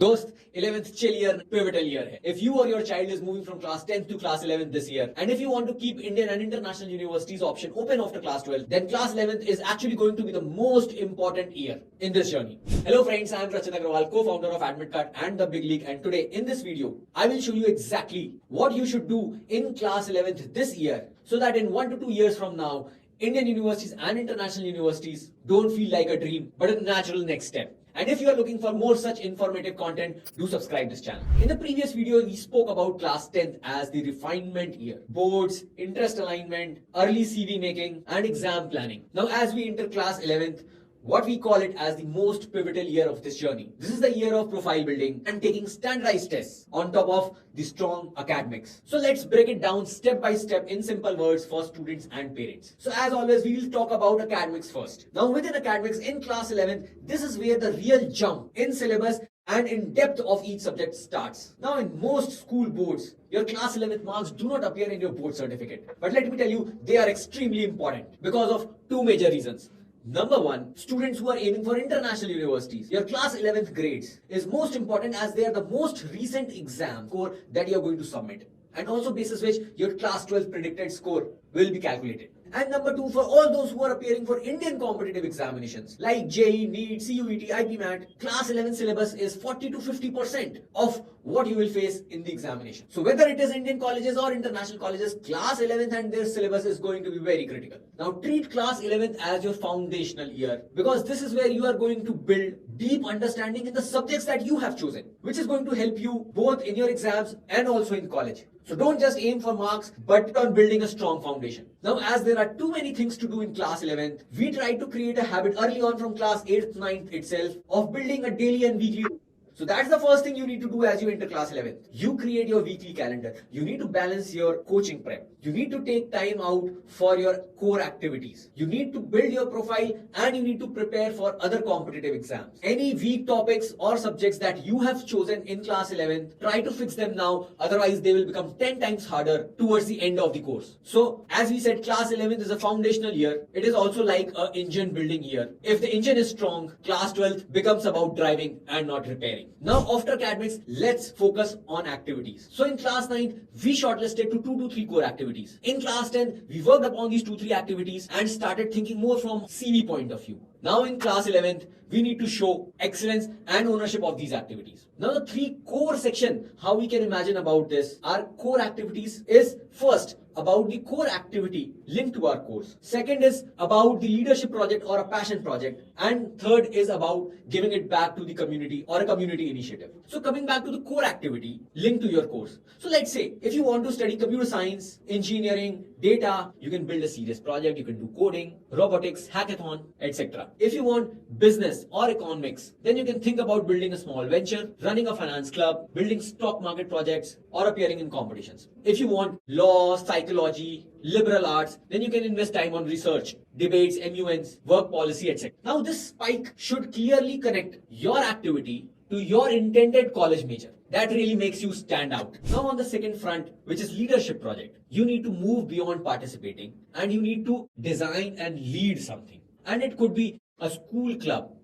दोस्त 11th chill year pivotal year hai. If you or your child is moving from class 10th to class 11th this year, and if you want to keep Indian and international universities option open after class 12, then class 11th is actually going to be the most important year in this journey. Hello friends, I am Prachin Agrawal, co-founder of AdminCard and The Big League, and today in this video, I will show you exactly what you should do in class 11th this year so that in 1 to 2 years from now, Indian universities and international universities don't feel like a dream but a natural next step. And if you are looking for more such informative content, do subscribe this channel. In the previous video, we spoke about class 10th as the refinement year. Boards, interest alignment, early CV making, and exam planning. Now, as we enter class 11th, what we call it as the most pivotal year of this journey. This is the year of profile building and taking standardized tests on top of the strong academics. So let's break it down step by step in simple words for students and parents. So as always, we will talk about academics first. Now within academics in class 11, this is where the real jump in syllabus and in depth of each subject starts. Now in most school boards, your class 11th marks do not appear in your board certificate. But let me tell you, they are extremely important because of two major reasons. Number one, students who are aiming for international universities, your class 11th grades is most important as they are the most recent exam score that you are going to submit. And also basis which your class 12 predicted score will be calculated. And number two, for all those who are appearing for Indian competitive examinations like JEE, NEET, CUET, IB-MAT, class 11 syllabus is 40 to 50% of what you will face in the examination. So whether it is Indian colleges or international colleges, class 11th and their syllabus is going to be very critical. Now treat class 11th as your foundational year because this is where you are going to build deep understanding in the subjects that you have chosen, which is going to help you both in your exams and also in college. So don't just aim for marks, but on building a strong foundation. Now, as there are too many things to do in class 11th, we try to create a habit early on from class 8th, 9th itself of building a daily and weekly. So that's the first thing you need to do as you enter class 11th. You create your weekly calendar. You need to balance your coaching prep. You need to take time out for your core activities. You need to build your profile and you need to prepare for other competitive exams. Any weak topics or subjects that you have chosen in class 11th, try to fix them now. Otherwise, they will become 10 times harder towards the end of the course. So as we said, class 11th is a foundational year. It is also like an engine building year. If the engine is strong, class 12th becomes about driving and not repairing. Now after academics, let's focus on activities. So in class 9th, we shortlisted to 2 to 3 core activities. In class 10, we worked upon these 2-3 activities and started thinking more from CV point of view. Now in class 11th, we need to show excellence and ownership of these activities. Now the 3 core section, how we can imagine about this, our core activities is first about the core activity linked to our course. Second is about the leadership project or a passion project. And third is about giving it back to the community or a community initiative. So coming back to the core activity linked to your course. So let's say if you want to study computer science, engineering, data, you can build a serious project, you can do coding, robotics, hackathon, etc. If you want business or economics, then you can think about building a small venture, running a finance club, building stock market projects, or appearing in competitions. If you want law, psychology, liberal arts, then you can invest time on research, debates, MUNs, work policy, etc. Now this spike should clearly connect your activity to your intended college major. That really makes you stand out. Now on the second front, which is leadership project, you need to move beyond participating and you need to design and lead something. And it could be a school club,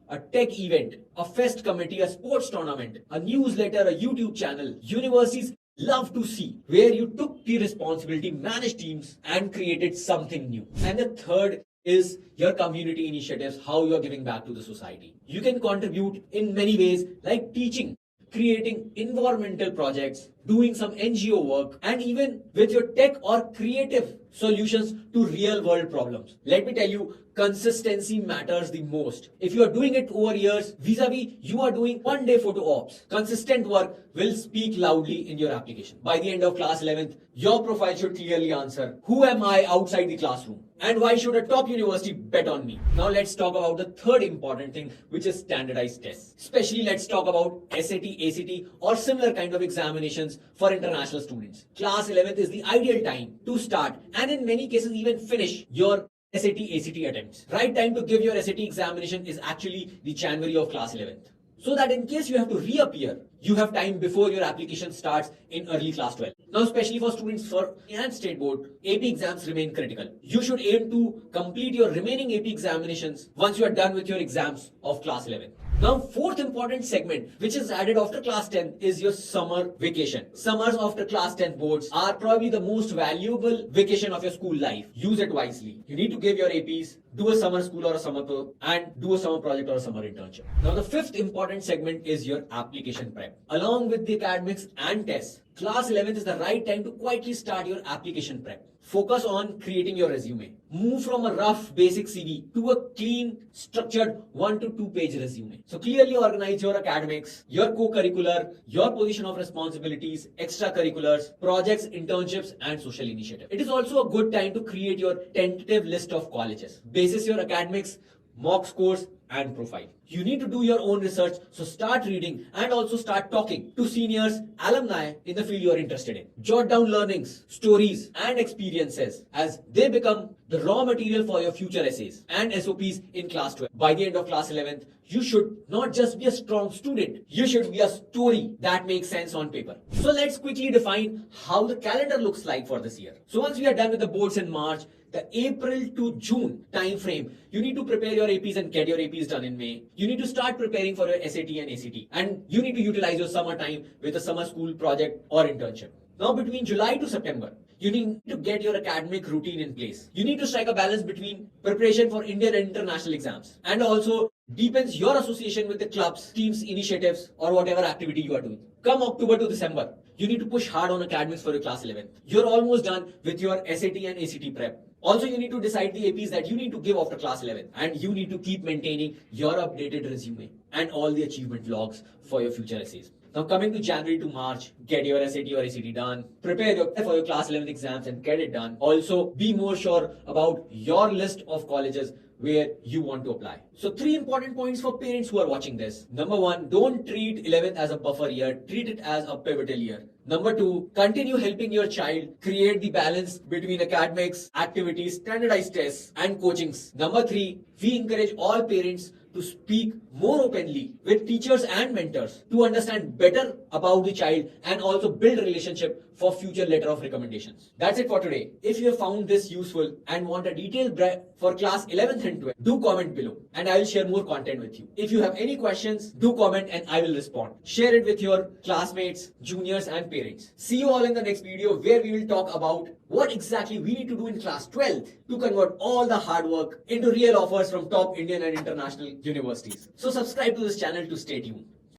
a tech event, a fest committee, a sports tournament, a newsletter, a YouTube channel. Universities love to see where you took the responsibility, managed teams, and created something new. And the third is your community initiatives, how you are giving back to the society. You can contribute in many ways like teaching, creating environmental projects, doing some NGO work, and even with your tech or creative solutions to real world problems. Let me tell you, consistency matters the most. If you are doing it over years, vis-a-vis you are doing one day photo ops, consistent work will speak loudly in your application. By the end of class 11th, your profile should clearly answer, who am I outside the classroom? And why should a top university bet on me? Now let's talk about the third important thing, which is standardized tests. Especially let's talk about SAT, ACT or similar kind of examinations for international students. Class 11th is the ideal time to start and in many cases even finish your SAT, ACT attempts. Right time to give your SAT examination is actually the January of class 11th. So that in case you have to reappear, you have time before your application starts in early class 12. Now, especially for students for and state board, AP exams remain critical. You should aim to complete your remaining AP examinations once you are done with your exams of class 11. Now, fourth important segment, which is added after class 10, is your summer vacation. Summers after class 10 boards are probably the most valuable vacation of your school life. Use it wisely. You need to give your APs, do a summer school or a summer pro, and do a summer project or a summer internship. Now, the fifth important segment is your application prep. Along with the academics and tests, class 11th is the right time to quietly start your application prep. Focus on creating your resume. Move from a rough basic CV to a clean, structured 1 to 2 page resume. So clearly organize your academics, your co-curricular, your position of responsibilities, extracurriculars, projects, internships, and social initiatives. It is also a good time to create your tentative list of colleges. Basis your academics, mock scores, and profile. You need to do your own research, so start reading and also start talking to seniors, alumni in the field you are interested in. Jot down learnings, stories, and experiences as they become the raw material for your future essays and SOPs in class 12. By the end of class 11th, you should not just be a strong student, you should be a story that makes sense on paper. So let's quickly define how the calendar looks like for this year. So once we are done with the boards in March, the April to June time frame, you need to prepare your APs and get your APs done in May. You need to start preparing for your SAT and ACT, and you need to utilize your summer time with a summer school project or internship. Now between July to September, you need to get your academic routine in place. You need to strike a balance between preparation for Indian and international exams and also deepens your association with the clubs, teams, initiatives, or whatever activity you are doing. Come October to December, you need to push hard on academics for your class 11. You're almost done with your SAT and ACT prep. Also, you need to decide the APs that you need to give after class 11, and you need to keep maintaining your updated resume and all the achievement logs for your future essays. Now coming to January to March, get your SAT or ACT done, prepare for your class 11 exams and get it done. Also, be more sure about your list of colleges where you want to apply. So 3 important points for parents who are watching this. Number 1, don't treat 11th as a buffer year, treat it as a pivotal year. Number 2, continue helping your child create the balance between academics, activities, standardized tests, and coachings. Number 3, we encourage all parents to speak more openly with teachers and mentors to understand better about the child and also build a relationship for future letter of recommendations. That's it for today. If you have found this useful and want a detailed brief for class 11th and 12th, do comment below and I will share more content with you. If you have any questions, do comment and I will respond. Share it with your classmates, juniors and parents. See you all in the next video where we will talk about what exactly we need to do in class 12th to convert all the hard work into real offers from top Indian and international universities. So subscribe to this channel to stay tuned.